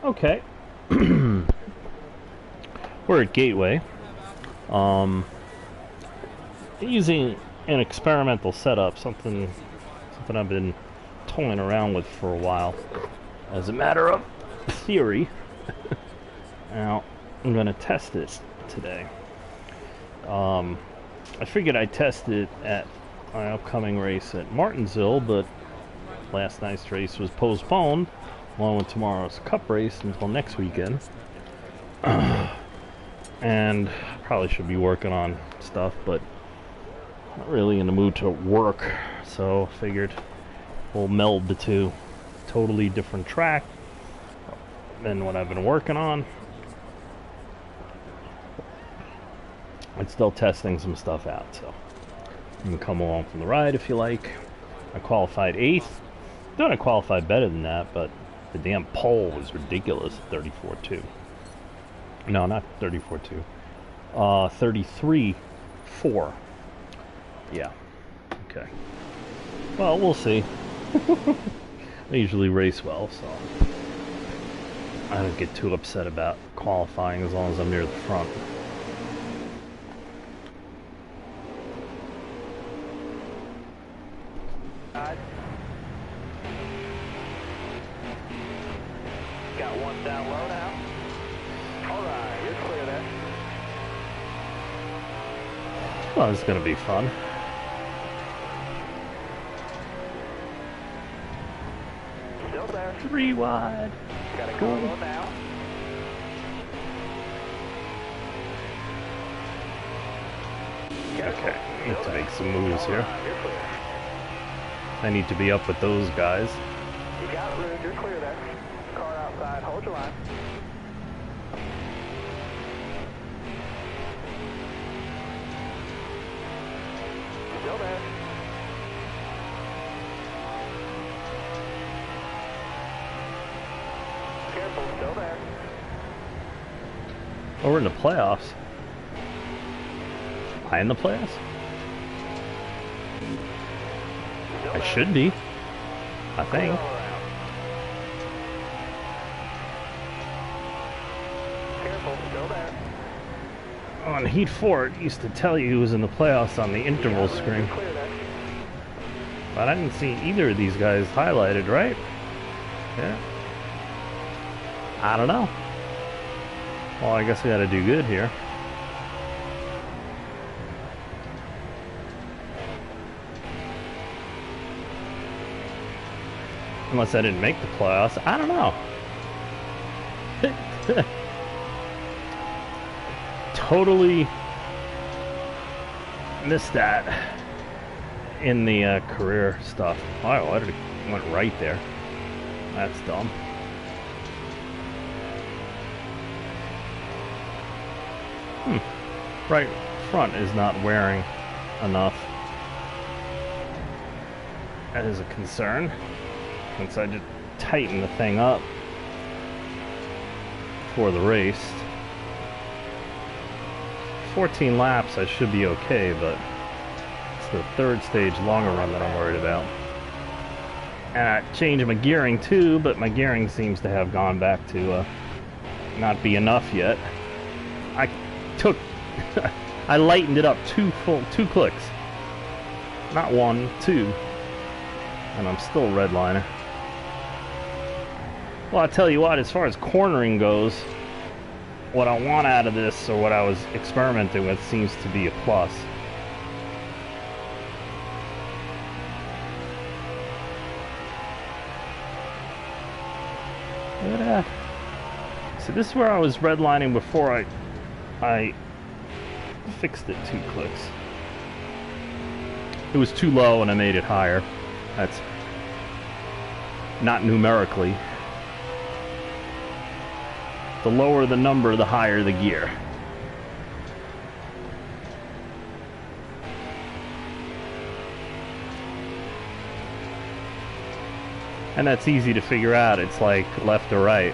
Okay. We're at Gateway. Using an experimental setup, something I've been toying around with for a while. As a matter of theory. Now, I'm going to test this today. I figured I'd test it at my upcoming race at Martinsville, but last night's race was postponed, along with tomorrow's Cup race, until next weekend. And probably should be working on stuff, but not really in the mood to work, so figured we'll meld the two. Totally different track than what I've been working on. I'm still testing some stuff out, so you can come along from the ride if you like. I qualified 8th. Thought I qualified better than that, but the damn pole was ridiculous at 34.2. No, not 34.2. 33.4. Yeah. Okay. Well, we'll see. I usually race well, so I don't get too upset about qualifying as long as I'm near the front. Got one down low now. All right, you're clear there. Well, it's going to be fun. Still there. 3 wide. Got a Cool. go low now. Okay, I need to make some moves All here. right, you're clear. I need to be up with those guys. You got it, Rude. You're clear there. Car outside. Hold your line. Still there. Careful. Still there. Oh, we're in the playoffs. Am I in the playoffs? Still I there. should be. I Clear think. all around. Careful. Still there. On Heat 4, it used to tell you who was in the playoffs on the interval Got it, Rude. screen. You're clear there. But I didn't see either of these guys highlighted, right? Yeah. I don't know. Well, I guess we gotta do good here. Unless I didn't make the playoffs. I don't know. Totally missed that in the career stuff. Oh, it went right there. That's dumb. Right front is not wearing enough. That is a concern. Since I just tighten the thing up for the race. 14 laps, I should be okay, but it's the third stage longer run that I'm worried about. And I changed my gearing too, but my gearing seems to have gone back to not be enough yet. I took, I lightened it up 2 clicks. Not 1, 2. And I'm still redliner. Well, I'll tell you what, as far as cornering goes, what I want out of this, or what I was experimenting with, seems to be a plus. Look at that. So this is where I was redlining before I fixed it 2 clicks. It was too low and I made it higher. That's not numerically. The lower the number, the higher the gear. And that's easy to figure out. It's like left or right.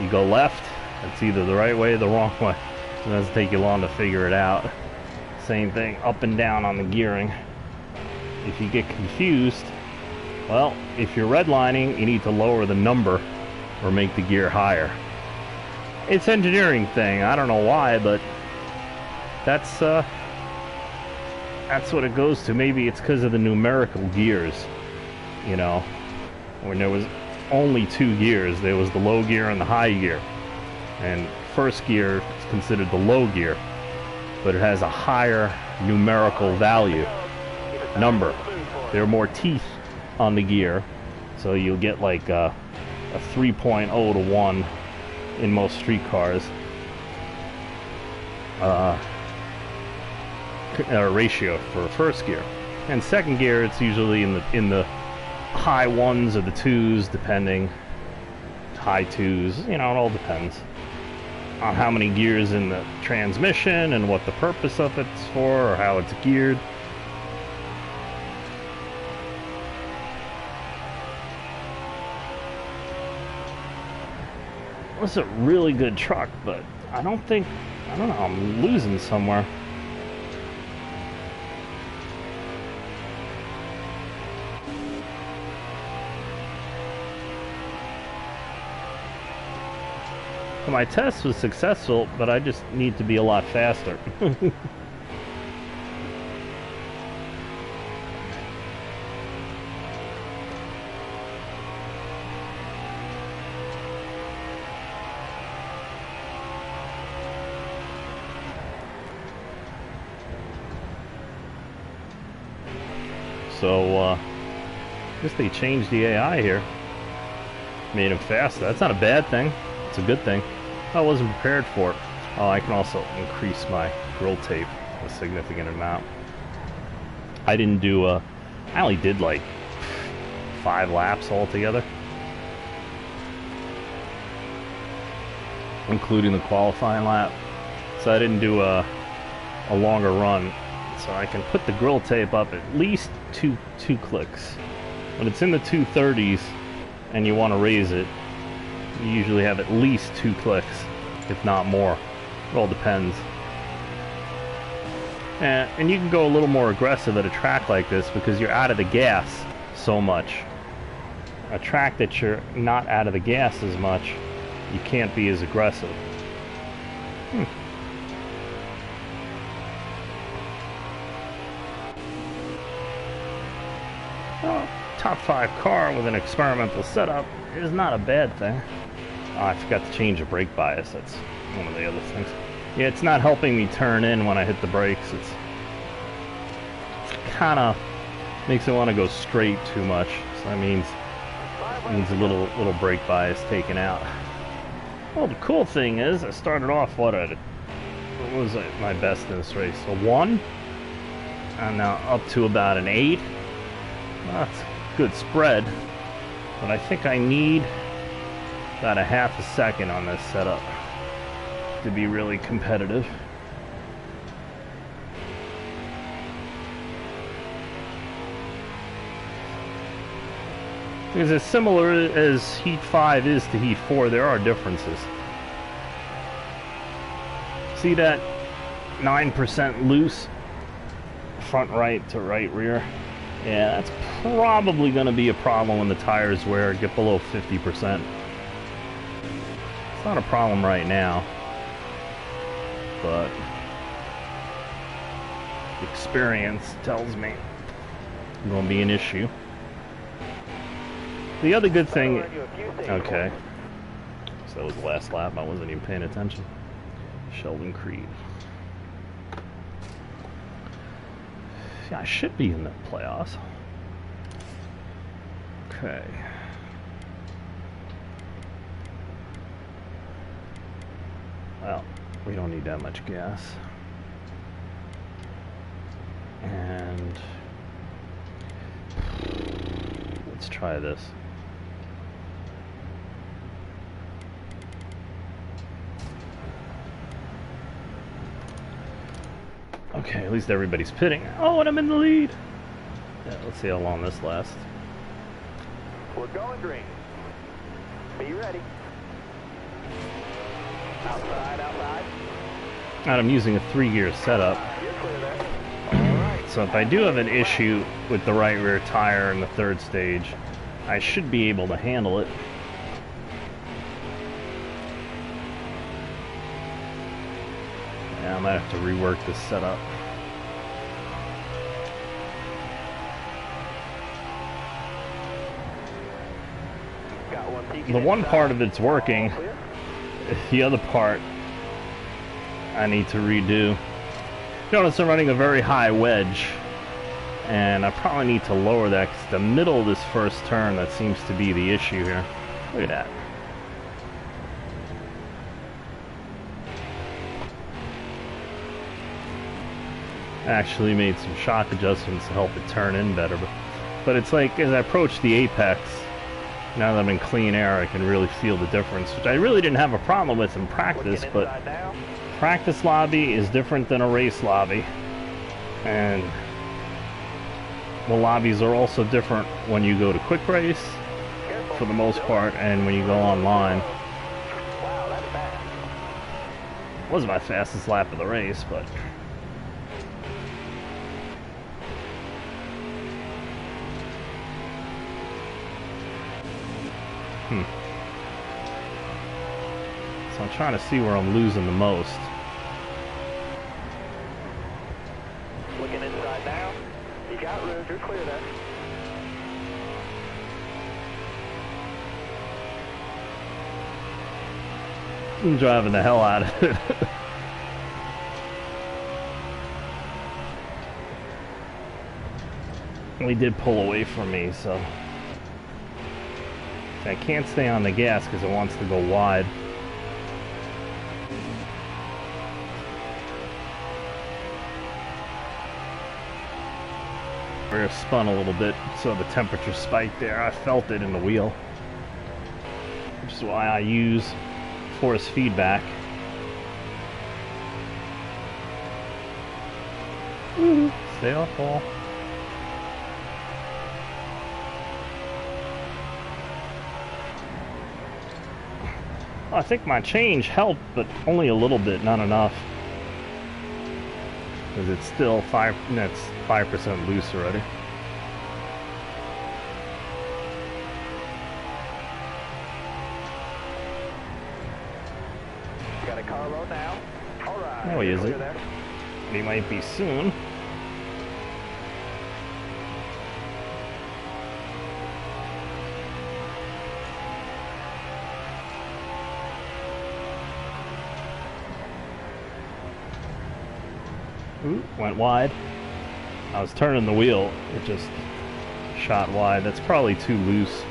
You go left, it's either the right way or the wrong way. It doesn't take you long to figure it out. Same thing, up and down on the gearing. If you get confused, well, if you're redlining, you need to lower the number or make the gear higher. It's engineering thing. I don't know why, but that's what it goes to. Maybe it's because of the numerical gears, you know, when there was only 2 gears. There was the low gear and the high gear, and first gear is considered the low gear, but it has a higher numerical value number. There are more teeth on the gear, so you'll get like a 3.0 to 1 in most street cars ratio for first gear. And second gear, it's usually in the high 1s or the 2s, depending. High 2s, you know, it all depends on how many gears in the transmission and what the purpose of it's for, or how it's geared. It's a really good truck, but I don't know, I'm losing somewhere. My test was successful, but I just need to be a lot faster. So, I guess they changed the AI here. Made him faster. That's not a bad thing. It's a good thing. I wasn't prepared for it. Oh, I can also increase my grill tape a significant amount. I didn't do I only did like 5 laps altogether, including the qualifying lap. So I didn't do a longer run. So I can put the grill tape up at least two clicks. When it's in the 230s and you want to raise it, you usually have at least 2 clicks, if not more. It all depends. And you can go a little more aggressive at a track like this because you're out of the gas so much. A track that you're not out of the gas as much, you can't be as aggressive. Well, top 5 car with an experimental setup is not a bad thing. Oh, I forgot to change the brake bias. That's one of the other things. Yeah, it's not helping me turn in when I hit the brakes. It's kind of makes it want to go straight too much. So that means a little brake bias taken out. Well, the cool thing is I started off what was my best in this race? A 1, and now up to about an 8. Well, that's a good spread, but I think I need about a half a second on this setup to be really competitive. Because as similar as Heat 5 is to Heat 4, there are differences. See that 9% loose front right to right rear? Yeah, that's probably going to be a problem when the tires get below 50%. It's not a problem right now, but experience tells me it's going to be an issue. The other good thing... Okay. So that was the last lap. I wasn't even paying attention. Sheldon Creed. Yeah, I should be in the playoffs. Okay. Well, we don't need that much gas. And let's try this. Okay, at least everybody's pitting. Oh, and I'm in the lead. Yeah, let's see how long this lasts. We're going green. Be ready. Outside, outside. And I'm using a 3-gear setup. You're clear there. All right. So if I do have an issue with the right rear tire in the 3rd stage, I should be able to handle it. Yeah, I might have to rework this setup. Got one peeking The one inside. part of it's working. All clear. The other part I need to redo. Notice I'm running a very high wedge, and I probably need to lower that because the middle of this first turn, that seems to be the issue here. Look at that. Actually made some shock adjustments to help it turn in better, but it's like as I approach the apex, now that I'm in clean air, I can really feel the difference, which I really didn't have a problem with in practice, Looking but inside now. practice lobby is different than a race lobby, and the lobbies are also different when you go to quick race Careful. for the most part, and when you go online. Wow, that's fast. Wasn't my fastest lap of the race, but so I'm trying to see where I'm losing the most. Looking inside now. You got room. You're clear there. I'm driving the hell out of it. He did pull away from me, so I can't stay on the gas because it wants to go wide. Rear spun a little bit, so the temperature spiked there. I felt it in the wheel, which is why I use force feedback. Stay off ball. I think my change helped, but only a little bit, not enough. Because it's still 5% loose already. Got a car low now. All right. No, he you're isn't. clear there. He might be soon. Ooh, went wide. I was turning the wheel, it just shot wide. That's probably too loose.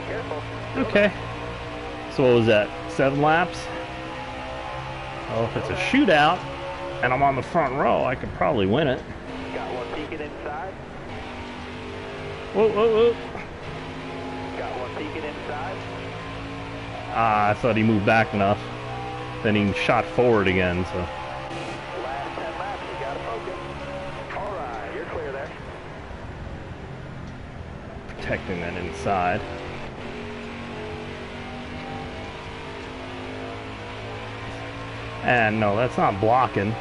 Careful. Okay. So what was that? 7 laps? Well, if it's a shootout and I'm on the front row, I could probably win it. Got one peeking inside. Whoa, whoa, whoa. Got one peeking inside. Ah, I thought he moved back enough. Then he shot forward again, so. Last 10 laps. You got to focus. All right. You're clear there. Protecting that inside. And no, that's not blocking.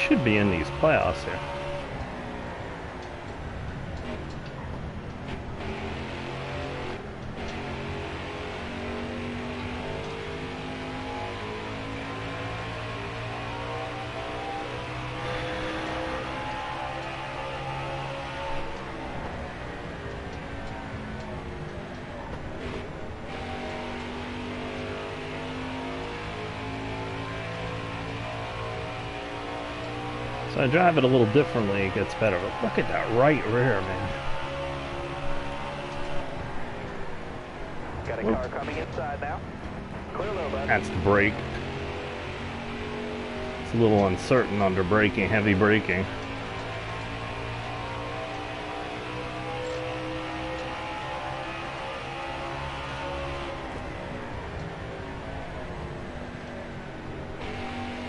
Should be in these playoffs here. So I drive it a little differently, it gets better. But look at that right rear, man. Got a car coming inside now. Clear low, bud. That's the brake. It's a little uncertain under braking, heavy braking.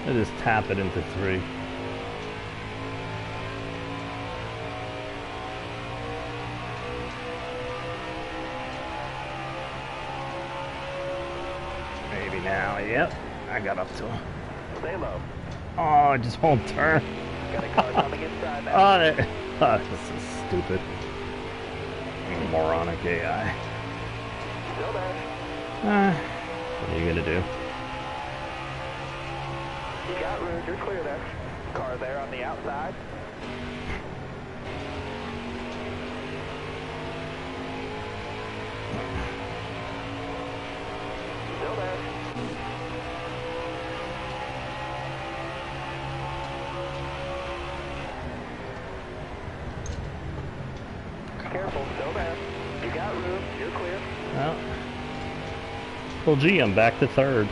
I just tap it into 3. Maybe now. Yep. I got up to him. Stay low. Oh, it just won't turn. Got a car coming inside now. This is stupid. Moronic AI. Still there. What are you gonna do? You got room. You're clear there. Car there on the outside. Still there. Careful, still there. You got room. You're clear. Well, gee, I'm back to third.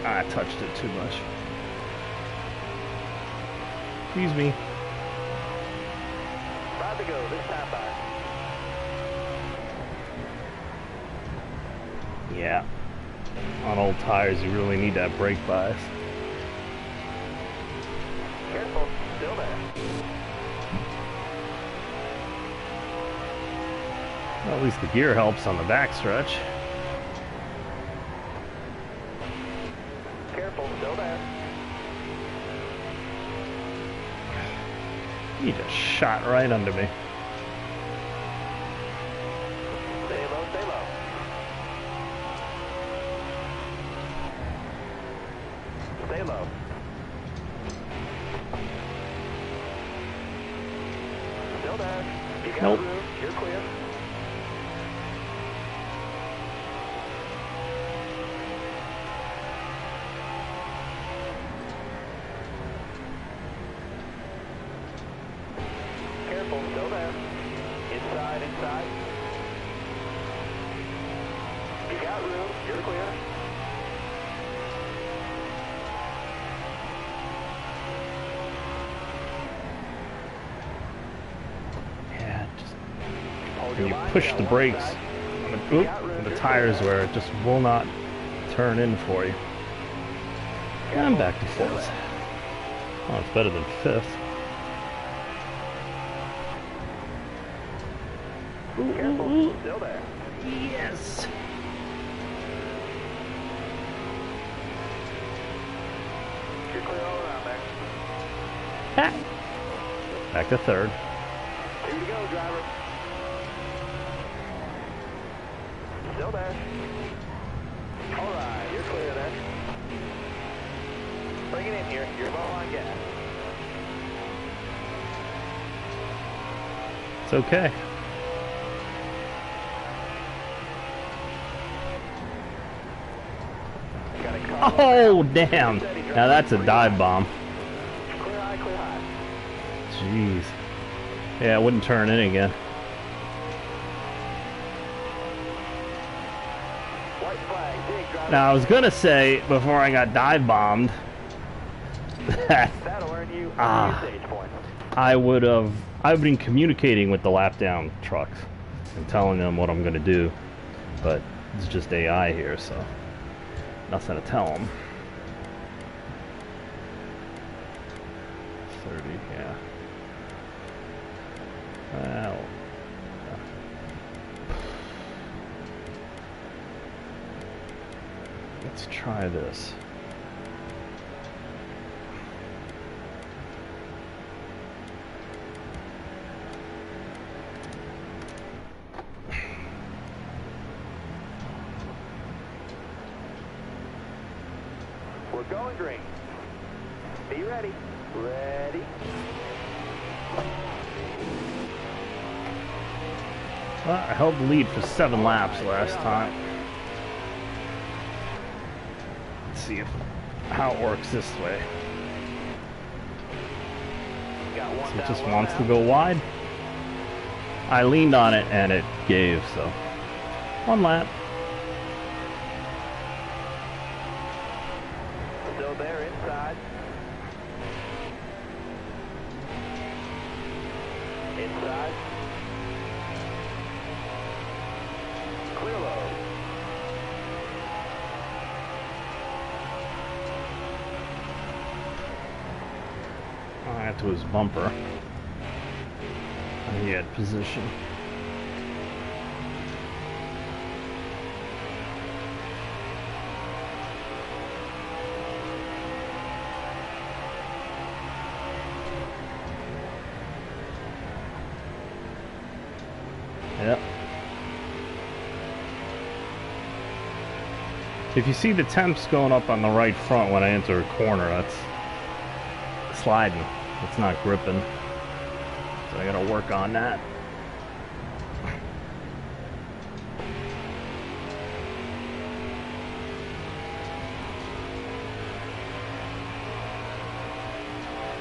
I touched it too much. Excuse me. 5 to go. This time by. Yeah. On old tires, you really need that brake bias. Careful, still there. Well, at least the gear helps on the backstretch. Careful, still there. You just shot right under me. Stay low, stay low. Stay low. Still there. You got Nope. room. You're clear. Careful, still there. Inside, inside. You got room. You're clear. Yeah, just Hold when your you line, push got the one brakes side. on the tires where it just will not turn in for you. I'm back to fourth. Oh, it's better than fifth. Careful, still there. Yes. You're clear all around there. Ha. Back to third. 2 to go, driver. Still there. All right, you're clear there. Bring it in here. You're low on gas. It's okay. Got a car. Oh, damn. Now that's a dive bomb. Clear high, clear high. Jeez. Yeah, it wouldn't turn in again. White flag, dig, driver. Now, I was gonna say, before I got dive bombed, that That'll earn you a Ah. few stage points. I've been communicating with the lap down trucks and telling them what I'm gonna do, but it's just AI here, so nothing to tell them. 30, yeah. Well, let's try this. We're going green. Be ready. Ready. Well, I held the lead for 7 laps last time. Let's see how it works this way. Got one So it down, just one wants to out. go wide. I leaned on it and it gave, so 1 lap. Still there inside. Inside. Clear low. back to his bumper. And he had position. Yep. If you see the temps going up on the right front when I enter a corner, that's sliding. It's not gripping. So I gotta work on that.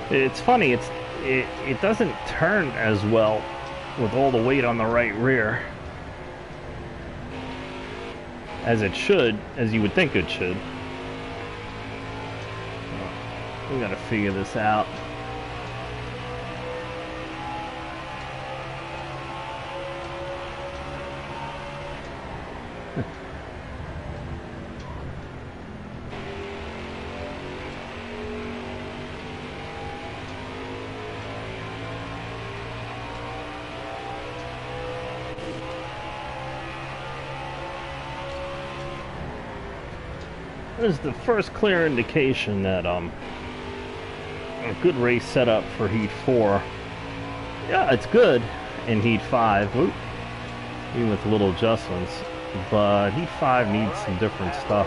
It's funny, it doesn't turn as well with all the weight on the right rear as it should, as you would think it should. We gotta figure this out. This is the first clear indication that a good race setup for Heat 4. Yeah, it's good in Heat 5, even with little adjustments, but Heat 5 needs some different stuff.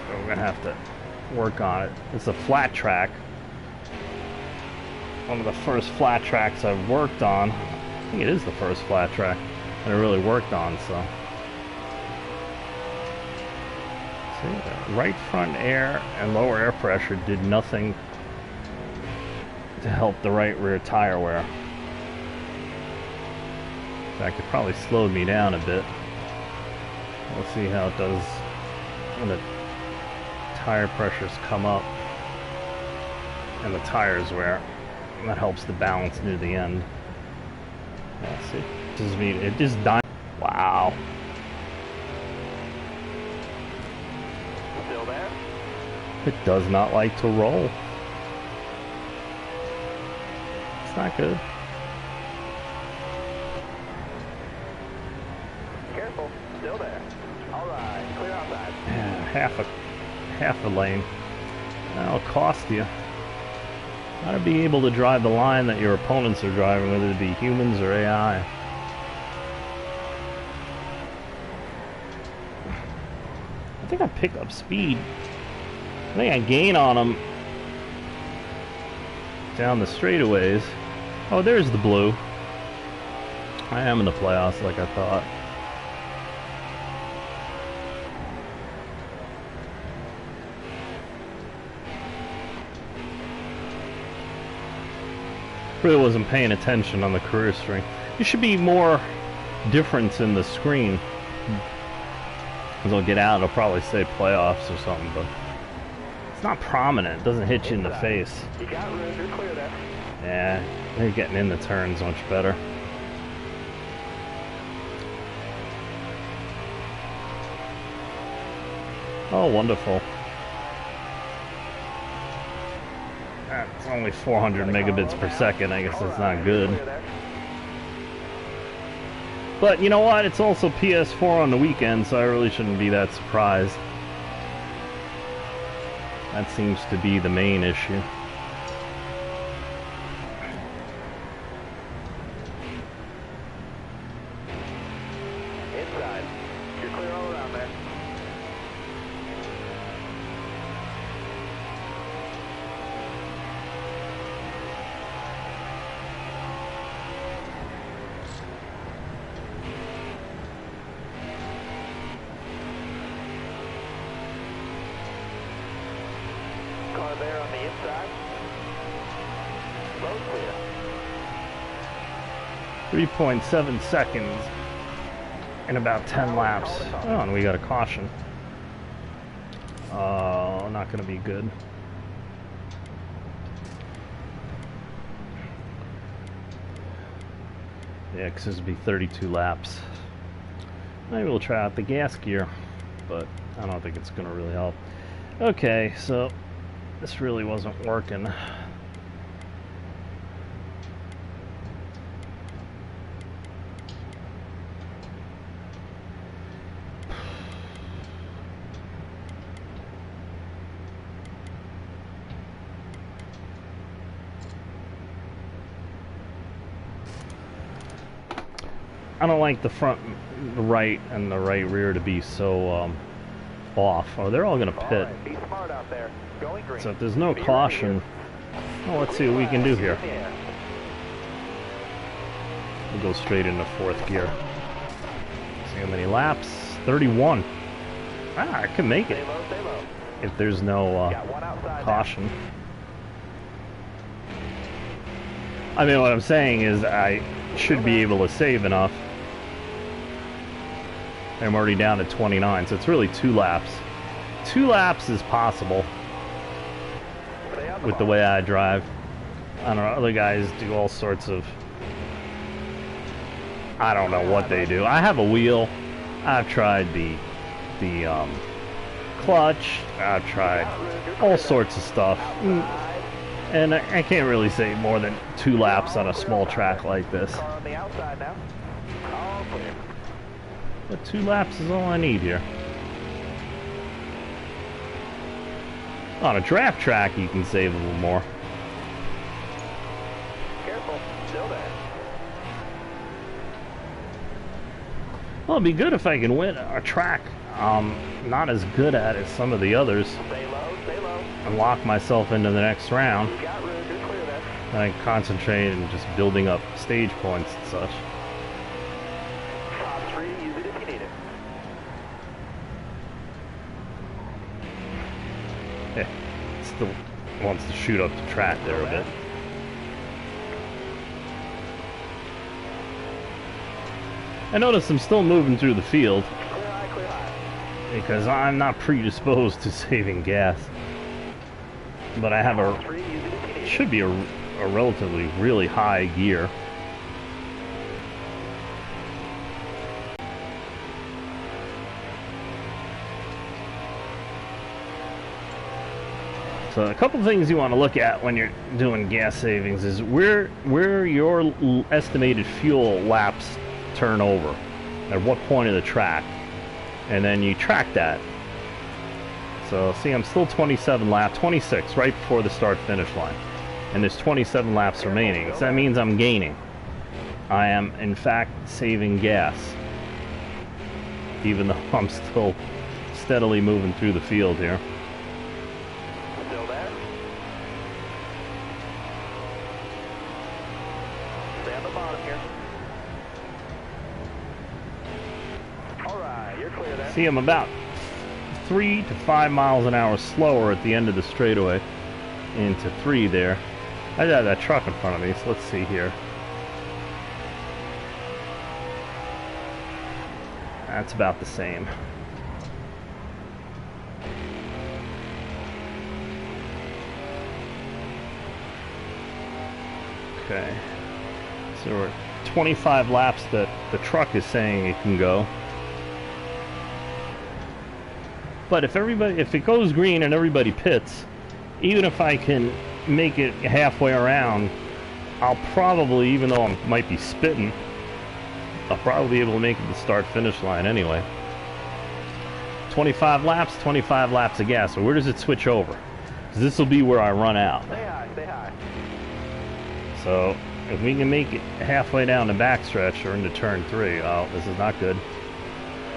So we're gonna have to work on it. It's a flat track. One of the first flat tracks I've worked on. I think it is the first flat track that I really worked on, so. Right front air and lower air pressure did nothing to help the right rear tire wear. In fact, it probably slowed me down a bit. We'll see how it does when the tire pressures come up and the tires wear. And that helps the balance near the end. Let's see. It just died. Wow. Still there? It does not like to roll. It's not good. Careful. Still there. All right. Clear outside. Yeah, half a lane. That'll cost you. Gotta be able to drive the line that your opponents are driving, whether it be humans or AI. I think I pick up speed. I think I gain on them down the straightaways. Oh, there's the blue. I am in the playoffs like I thought. Really wasn't paying attention on the career string. There should be more difference in the screen. As I'll get out, it'll probably say playoffs or something, but it's not prominent. It doesn't hit you in the face. You got room. You're clear there. Yeah, they're getting in the turns much better. Oh, wonderful. It's only 400 megabits per second. I guess that's not good. But you know what? It's also PS4 on the weekend, so I really shouldn't be that surprised. That seems to be the main issue. Inside. You're clear all around there. Car there on the inside. Road clear. 3.7 seconds in about 10 laps. Oh, and we got a caution. Oh, not going to be good. Yeah, because this would be 32 laps. Maybe we'll try out the gas gear, but I don't think it's going to really help. Okay, so this really wasn't working. I don't like the front, the right, and the right rear to be so off. Oh, they're all gonna pit. Right, be smart out there. Going green. So if there's no caution, well, let's see what we can do here. We'll go straight into fourth gear. See how many laps? 31. Ah, I can make it Stay low, stay low. if there's no Got one outside caution. I mean, what I'm saying is I should be able to save enough. I'm already down to 29, so it's really 2 laps. 2 laps is possible now. Stay on with the way I drive. I don't know, other guys do all sorts of... I don't know what they do. I have a wheel. I've tried the clutch. I've tried all sorts of stuff. And I can't really say more than 2 laps on a small track like this. Car on the outside now. All clear. But 2 laps is all I need here. On a draft track, you can save a little more. Careful. Still there. Well, it'd be good if I can win a track not as good at as some of the others Stay low, stay low. and lock myself into the next round. You got room. You're clear there. And I concentrate on just building up stage points and such. Top 3, use it if you need it. Yeah, still wants to shoot up the track there a bit. I notice I'm still moving through the field Clear high, clear high. because I'm not predisposed to saving gas. But I have Top a 3, use it if you need it. should be a relatively really high gear. So a couple things you want to look at when you're doing gas savings is where your estimated fuel laps turn over, at what point of the track, and then you track that. So see, I'm still 27 laps, 26 right before the start finish line, and there's 27 laps remaining. So that means I'm gaining. I am in fact saving gas, even though I'm still steadily moving through the field here. Still there. Stay on the bottom here. All right, you're clear there. See, I'm about 3 to 5 miles an hour slower at the end of the straightaway into 3 there. I got that truck in front of me, so let's see here. That's about the same. Okay. So we're at 25 laps that the truck is saying it can go. But if it goes green and everybody pits, even if I can make it halfway around, I'll probably, even though I might be spitting, I'll probably be able to make it to the start-finish line anyway. 25 laps of gas. So where does it switch over? Because this will be where I run out. Stay high, stay high. So if we can make it halfway down the backstretch or into turn 3, oh, this is not good.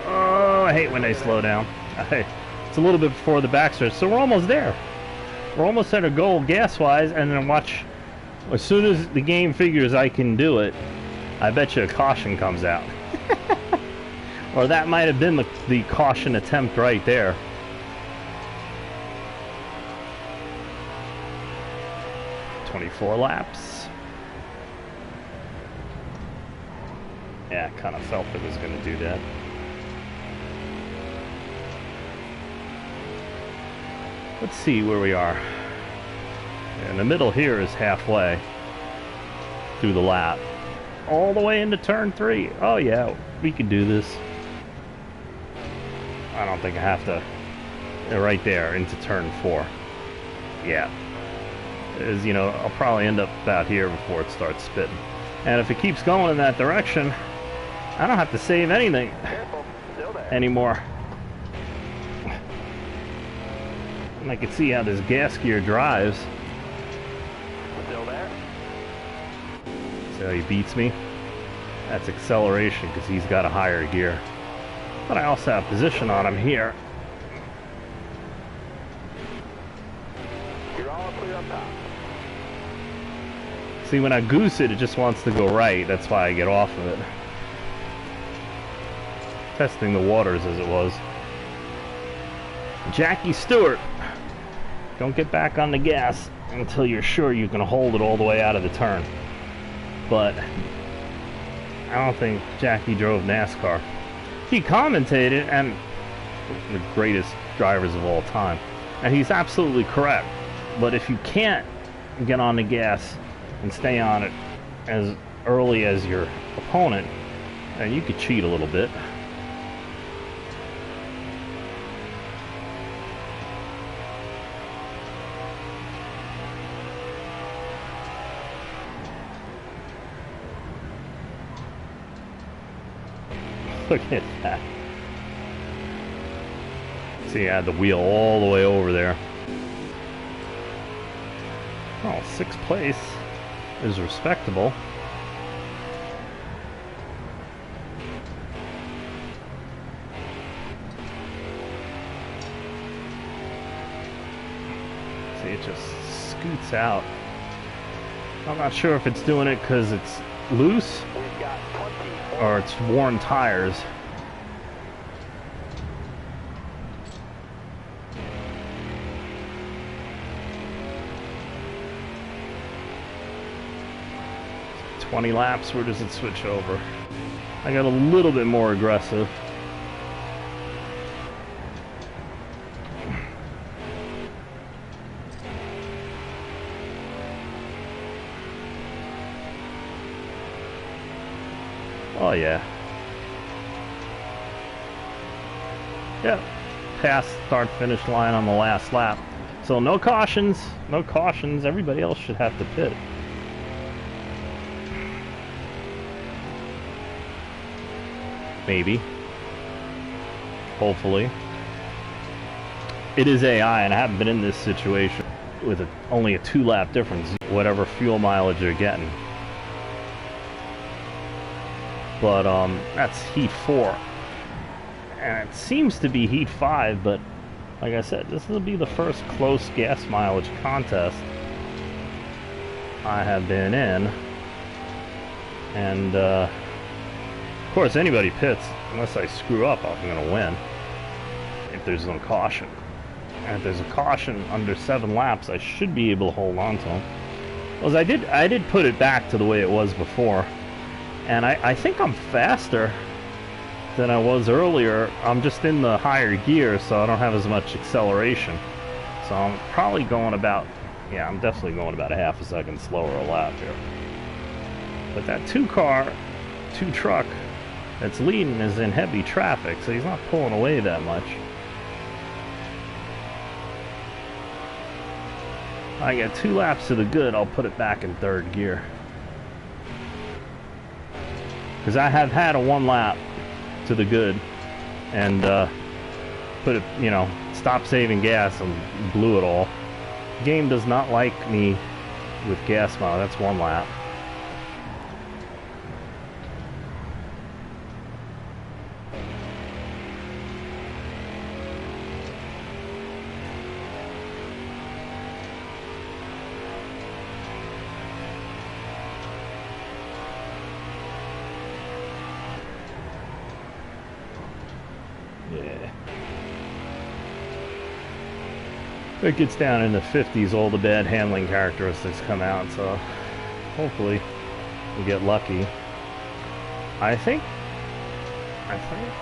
Oh, I hate when they slow down. It's a little bit before the backstretch, so we're almost there. We're almost at a goal gas-wise, and then watch, as soon as the game figures I can do it, I bet you a caution comes out. Or that might have been the caution attempt right there. "24 laps. Yeah, I kind of felt it was going to do that. Let's see where we are. In the middle here is halfway through the lap. All the way into turn 3. Oh yeah, we can do this. I don't think I have to. Right there into turn 4. Yeah. As you know, I'll probably end up about here before it starts spitting. And if it keeps going in that direction, I don't have to save anything Careful. Still there. anymore. And I can see how this gas gear drives. Still there. See how he beats me? That's acceleration because he's got a higher gear. But I also have position on him here. You're all clear up top. See, when I goose it, it just wants to go right. That's why I get off of it. Testing the waters as it was. Jackie Stewart. Don't get back on the gas until you're sure you can hold it all the way out of the turn. But I don't think Jackie drove NASCAR. He commentated, and the greatest drivers of all time. And he's absolutely correct. But if you can't get on the gas and stay on it as early as your opponent, then you could cheat a little bit. Look at that. See, I had the wheel all the way over there. Oh, 6th place is respectable. See, it just scoots out. I'm not sure if it's doing it because it's loose We've got 24. or it's worn tires. "20 laps, where does it switch over?" I got a little bit more aggressive. Oh yeah. Yep. Past start finish line on the last lap. So no cautions. No cautions. Everybody else should have to pit. Maybe. Hopefully. It is AI, and I haven't been in this situation with only a 2-lap difference, whatever fuel mileage you're getting. But that's heat 4. And it seems to be heat 5, but like I said, this will be the first close gas mileage contest I have been in. And of course, anybody pits, unless I screw up, I'm going to win. If there's no caution. And if there's a caution under 7 laps, I should be able to hold on to them. Well, I did put it back to the way it was before. And I think I'm faster than I was earlier. I'm just in the higher gear, so I don't have as much acceleration. So I'm probably going about, yeah, I'm definitely going about a half a second slower a lap here. But that 2-truck that's leading is in heavy traffic, so he's not pulling away that much. I get 2 laps to the good, I'll put it back in 3rd gear. Because I have had a 1 lap to the good and put it, you know, stopped saving gas and blew it all. The game does not like me with gas mile. That's 1 lap. Yeah. If it gets down in the 50s, all the bad handling characteristics come out, so hopefully we get lucky. I think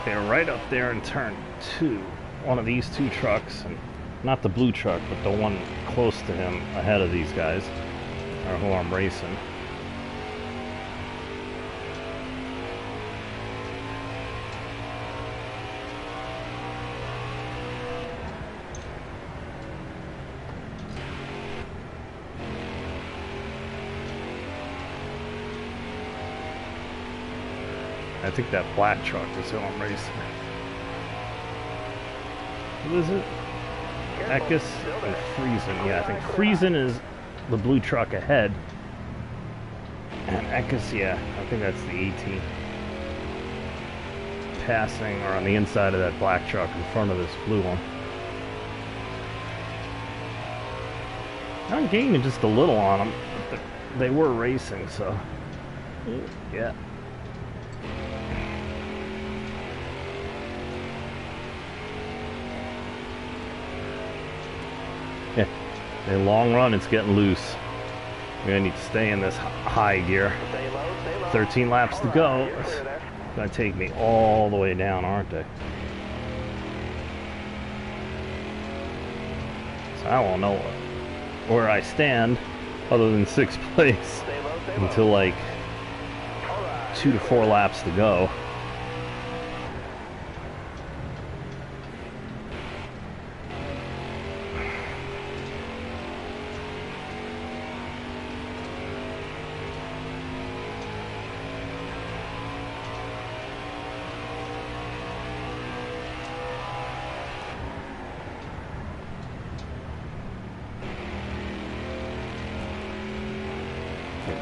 they're right up there in turn 2. One of these 2 trucks, and not the blue truck, but the one close to him ahead of these guys, are who I'm racing. I think that black truck is who I'm racing. Who is it? Eckes and Friesen. Yeah, I think Friesen is the blue truck ahead. And Eckes, yeah, I think that's the 18. passing or on the inside of that black truck in front of this blue one. I'm gaining just a little on them, but they were racing, so yeah. Yeah, in the long run, it's getting loose. We're gonna need to stay in this high gear. 13 laps to go. It's gonna take me all the way down, aren't they? So I won't know where I stand other than 6th place until like 2 to 4 laps to go.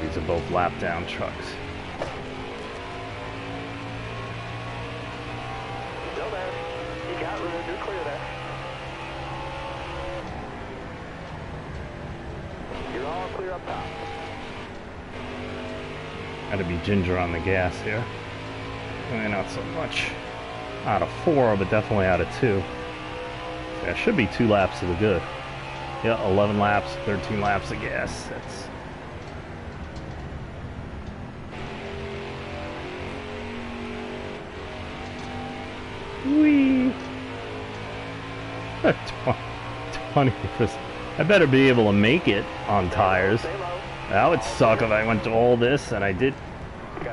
These are both lap down trucks. Still there. You got room. You're clear there. You're all clear up top. Gotta be ginger on the gas here. Not so much out of 4, but definitely out of 2. That should be 2 laps to the good. Yeah, 11 laps, 13 laps of gas. That's whee. 20%. I better be able to make it on tires. That would suck if I went to all this and I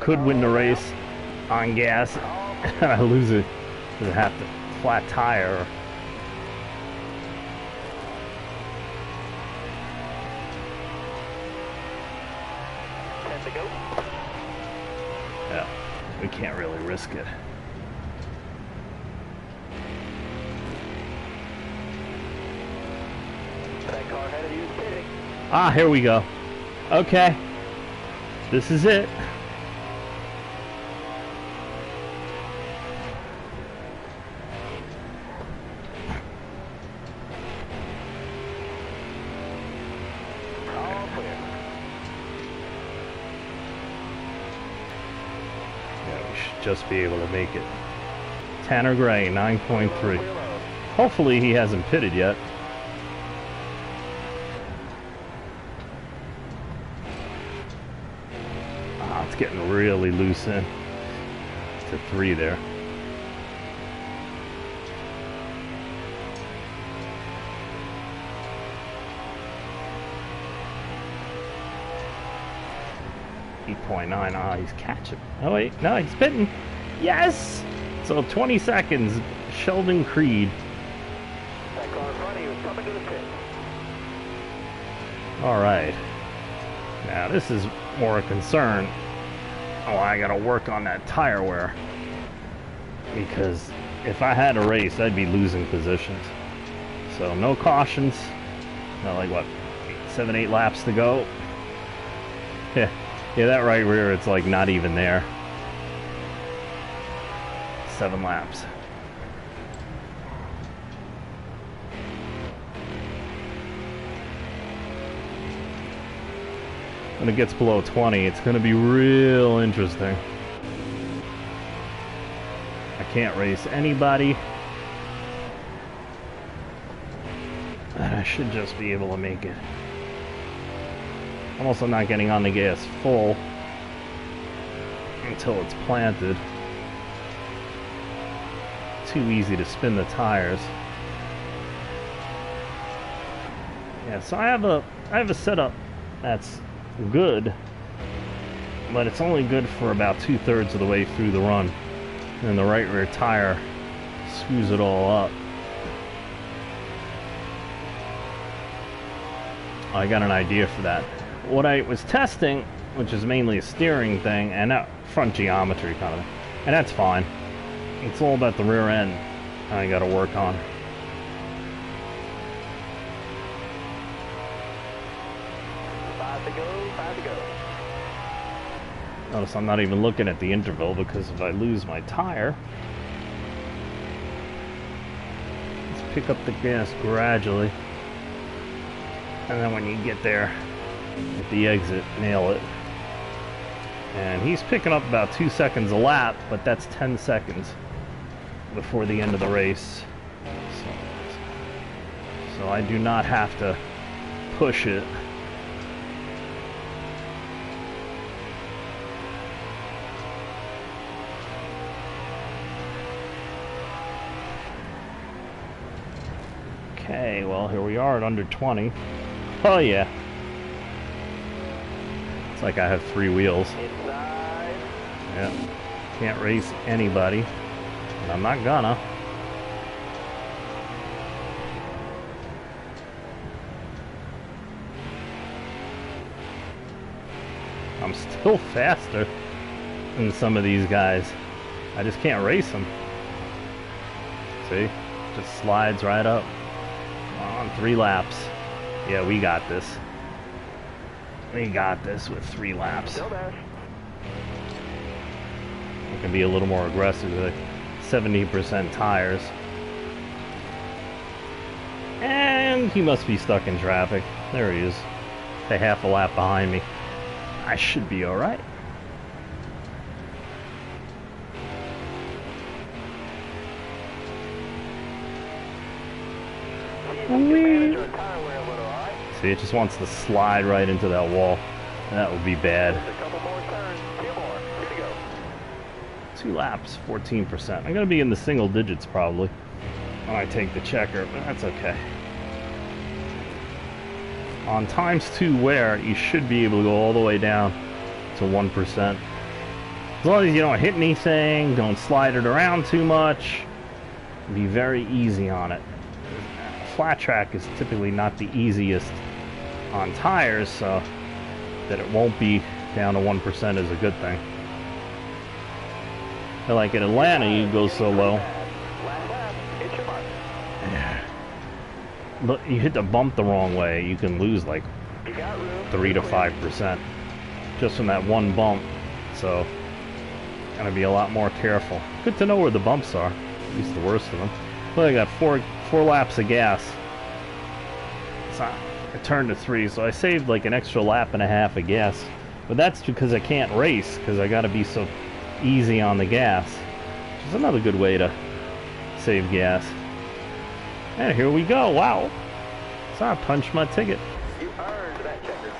could win the race on gas and I lose it because I have to flat tire. To go. Yeah, we can't really risk it. That car ahead of you is pitting. Ah, here we go. Okay. This is it. All clear. Yeah, we should just be able to make it. Tanner Gray, 9.3. Hopefully he hasn't pitted yet. Ah, it's getting really loose in to 3 there. .9. Ah, he's catching. Oh wait, no, he's pitting. Yes. So 20 seconds. Sheldon Creed. That car in front of you is coming to the pit. All right. Now this is more a concern. Oh, I gotta work on that tire wear. Because if I had a race, I'd be losing positions. So no cautions. Not like what, 7, 8 laps to go. Yeah, yeah, that right rear, it's like not even there. 7 laps. When it gets below 20, it's going to be real interesting. I can't race anybody. And I should just be able to make it. I'm also not getting on the gas full until it's planted. Too easy to spin the tires. Yeah, so I have a setup that's good, but it's only good for about 2/3 of the way through the run, and the right rear tire screws it all up. I got an idea for that. What I was testing, which is mainly a steering thing and front geometry kind of thing, and that's fine. It's all about the rear end I got to work on. Five to go. Notice I'm not even looking at the interval, because if I lose my tire, pick up the gas gradually. And then when you get there, at the exit, nail it. And he's picking up about 2 seconds a lap, but that's 10 seconds before the end of the race. So I do not have to push it. Okay, well, here we are at under 20. Oh, yeah. It's like I have 3 wheels. Inside. Yeah. Can't race anybody. And I'm not gonna. I'm still faster than some of these guys. I just can't race them. See? Just slides right up. On 3 laps. Yeah, we got this. We got this with 3 laps. Still there. I can be a little more aggressive with 70% tires. And he must be stuck in traffic. There he is. A half a lap behind me. I should be alright. See, it just wants to slide right into that wall. That would be bad. A couple more turns. 2 more. Here we go. 2 laps, 14%. I'm going to be in the single digits probably when I take the checker, but that's okay. On ×2 wear, you should be able to go all the way down to 1%. As long as you don't hit anything, don't slide it around too much, be very easy on it. Flat track is typically not the easiest on tires, so that it won't be down to 1% is a good thing. But like in Atlanta, you go so low. Last lap. Hit your mark. But you hit the bump the wrong way, you can lose like You got room. 3 to 5% just from that one bump. So, gotta be a lot more careful. Good to know where the bumps are, at least the worst of them. Well, I got four laps of gas. So I turned to 3, so I saved like an extra lap and a half of gas. But that's because I can't race, because I gotta be so easy on the gas. Which is another good way to save gas. And here we go, wow. So I punched my ticket. You earned that checker.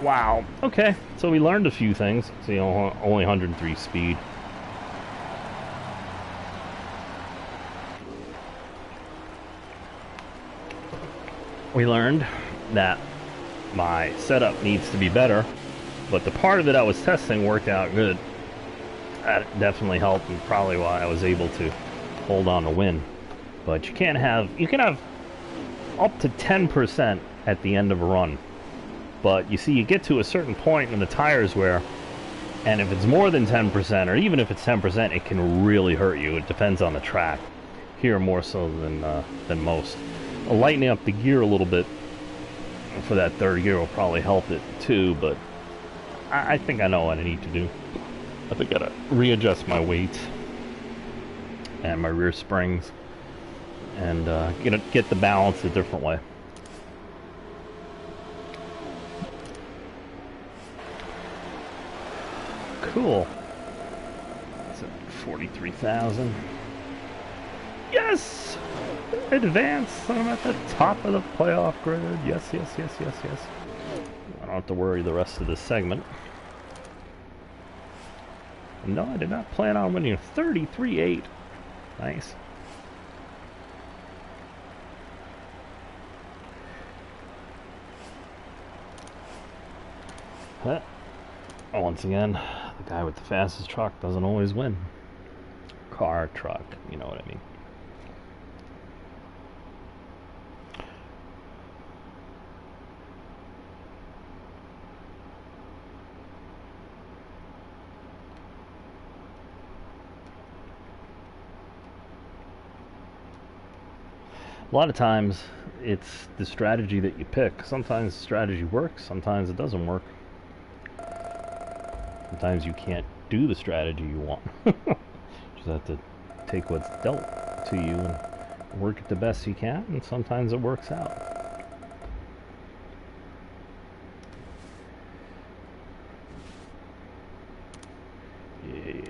Wow, okay. So we learned a few things. See, only 103 speed. We learned that my setup needs to be better, but the part of it I was testing worked out good. That definitely helped, and probably why I was able to hold on to win. But you can have up to 10% at the end of a run. But you see, you get to a certain point when the tires wear, and if it's more than 10%, or even if it's 10%, it can really hurt you. It depends on the track. Here more so than most. Lightening up the gear a little bit for that third gear will probably help it too, but I think I know what I need to do. I think I gotta readjust my weight and my rear springs and get the balance a different way. Cool. It's at 43,000. Yes! Advance! I'm at the top of the playoff grid. Yes, yes, yes, yes, yes. I don't have to worry the rest of this segment. No, I did not plan on winning. 33-8. Nice. Huh. Once again, the guy with the fastest truck doesn't always win. Car, truck, you know what I mean. A lot of times, it's the strategy that you pick. Sometimes the strategy works, sometimes it doesn't work. Sometimes you can't do the strategy you want. Just have to take what's dealt to you and work it the best you can, and sometimes it works out. Yeah.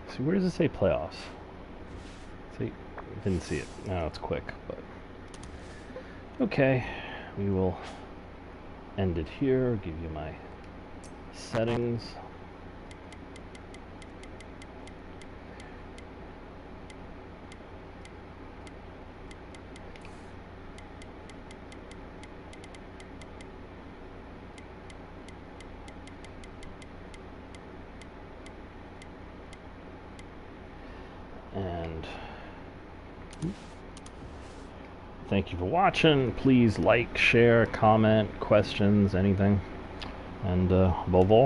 So where does it say playoffs? See, didn't see it. No, it's quick, but okay. We will end it here. Give you my settings. And thank you for watching. Please like, share, comment, questions, anything. And above all,